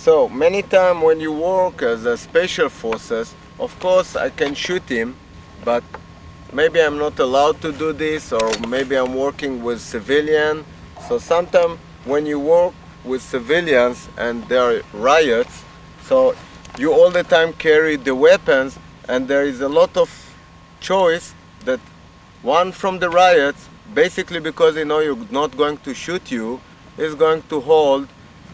So many times when you work as a special forces, of course I can shoot him, but maybe I'm not allowed to do this, or maybe I'm working with civilian. So sometimes when you work with civilians and there are riots, so you all the time carry the weapons, and there is a lot of choice that one from the riots, basically because you know you're not going to shoot you, is going to hold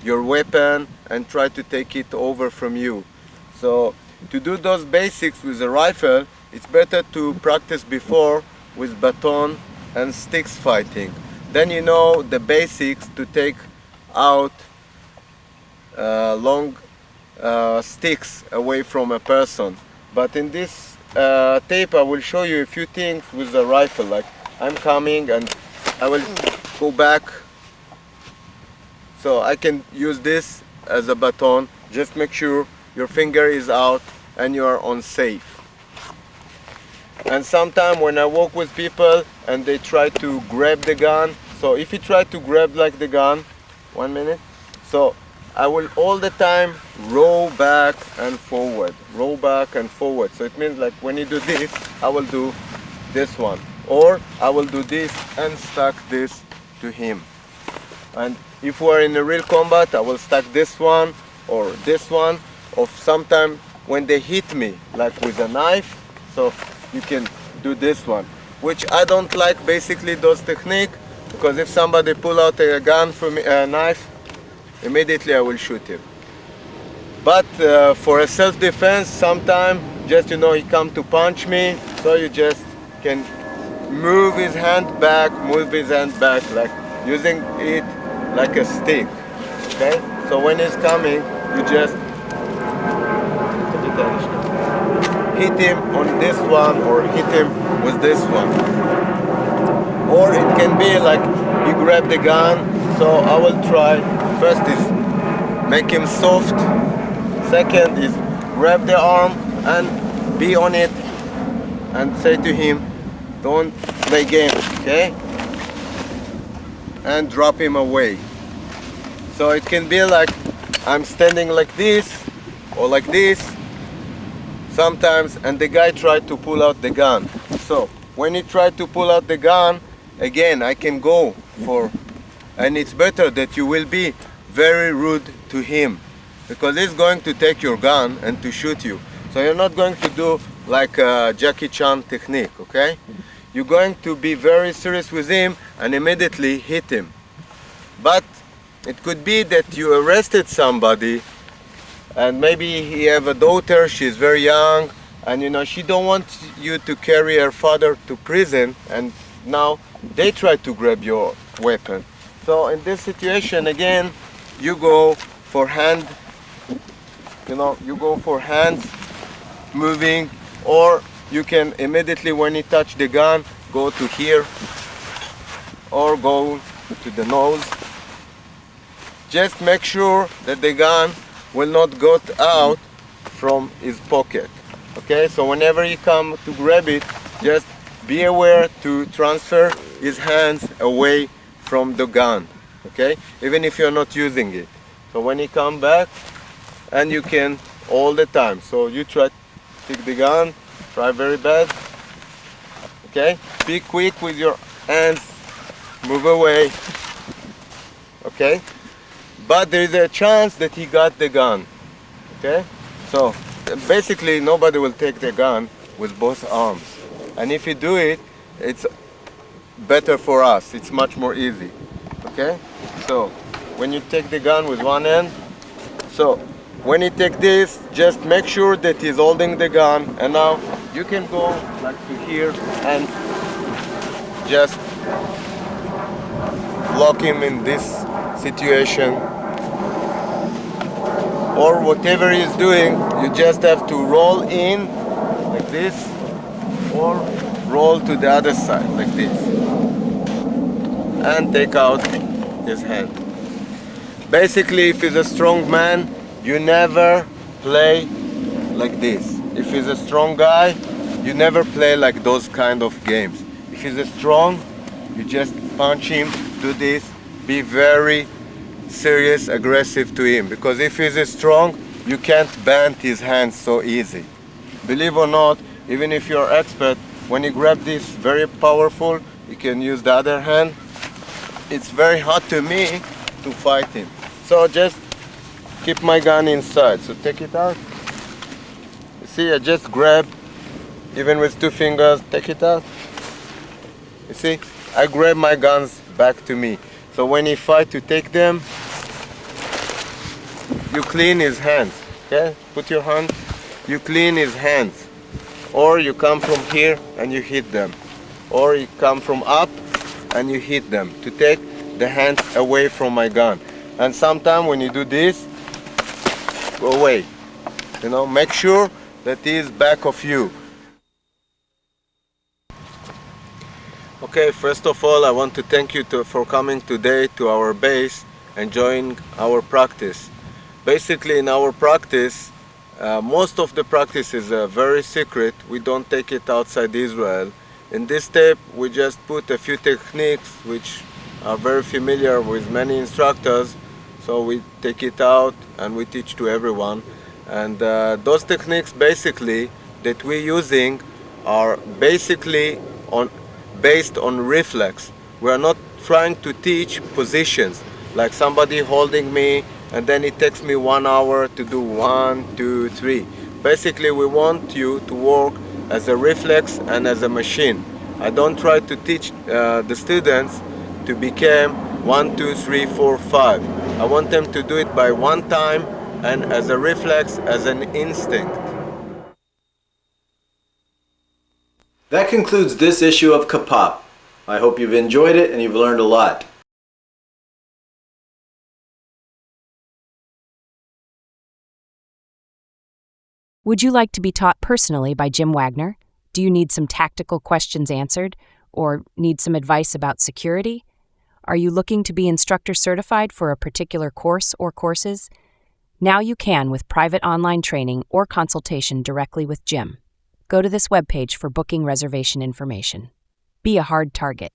your weapon and try to take it over from you. So to do those basics with a rifle, it's better to practice before with baton and sticks fighting. Then you know the basics to take out long sticks away from a person. But in this tape I will show you a few things with the rifle. Like I'm coming and I will go back, so I can use this as a baton. Just make sure your finger is out and you are on safe. And sometimes when I work with people and they try to grab the gun, so if you try to grab like the gun, 1 minute, so I will all the time roll back and forward, roll back and forward. So it means like when you do this, I will do this one, or I will do this and stack this to him. And if we're in a real combat, I will stack this one or this one, or sometimes when they hit me like with a knife, so you can do this one, which I don't like basically those techniques, because if somebody pull out a gun from me, a knife, immediately I will shoot him. But for a self-defense, sometimes just, you know, he come to punch me, so you just can move his hand back, like using it like a stick. Okay? So when he's coming, you just hit him on this one or hit him with this one. Or it can be like you grab the gun, so I will try, first is make him soft, second is grab the arm and be on it and say to him, don't play games, okay? And drop him away. So it can be like I'm standing like this or like this sometimes, and the guy tried to pull out the gun. So when he tried to pull out the gun, again I can go for, and it's better that you will be very rude to him, because he's going to take your gun and to shoot you. So you're not going to do like a Jackie Chan technique, okay? You're going to be very serious with him and immediately hit him. But it could be that you arrested somebody, and maybe he have a daughter, she's very young, and you know she don't want you to carry her father to prison, and now they try to grab your weapon. So in this situation, again, you go for hand, you know, you go for hands moving, or you can immediately when you touch the gun, go to here, or go to the nose. Just make sure that the gun will not go out from his pocket. Okay, so whenever you come to grab it, just be aware to transfer his hands away from the gun. Okay, even if you're not using it. So when you come back, and you can all the time. So you try to take the gun, try very bad. Okay, be quick with your hands, move away. Okay, but there is a chance that he got the gun. Okay, so basically nobody will take the gun with both arms, and if you do it, it's better for us, it's much more easy. Okay, so when you take the gun with one hand, so when you take this, just make sure that he's holding the gun, and now you can go like to here and just block him in this situation, or whatever he's doing, you just have to roll in like this, or roll to the other side like this, and take out his hand. Basically, if he's a strong man, you never play like this. If he's a strong guy, you never play like those kind of games. If he's a strong, you just punch him, do this, be very serious, aggressive to him, because if he's strong, you can't bend his hands so easy. Believe or not, even if you're expert, when you grab this very powerful, you can use the other hand. It's very hard to me to fight him. So just keep my gun inside. So take it out. You see, I just grab, even with 2 fingers, take it out. You see, I grab my guns back to me. So when he fight to take them, you clean his hands. Okay, put your hand. You clean his hands. Or you come from here and you hit them. Or you come from up and you hit them to take the hands away from my gun. And sometimes when you do this, go away. You know, make sure that he is back of you. Okay, first of all, I want to thank you for coming today to our base and joining our practice. Basically, in our practice, most of the practice is very secret. We don't take it outside Israel. In this step, we just put a few techniques which are very familiar with many instructors. So we take it out and we teach to everyone. And those techniques basically that we're using are basically based on reflex. We are not trying to teach positions, like somebody holding me and then it takes me 1 hour to do 1, 2, 3. Basically, we want you to work as a reflex and as a machine. I don't try to teach the students to become 1, 2, 3, 4, 5. I want them to do it by one time and as a reflex, as an instinct. That concludes this issue of Kapap. I hope you've enjoyed it and you've learned a lot. Would you like to be taught personally by Jim Wagner? Do you need some tactical questions answered? Or need some advice about security? Are you looking to be instructor certified for a particular course or courses? Now you can with private online training or consultation directly with Jim. Go to this webpage for booking reservation information. Be a hard target.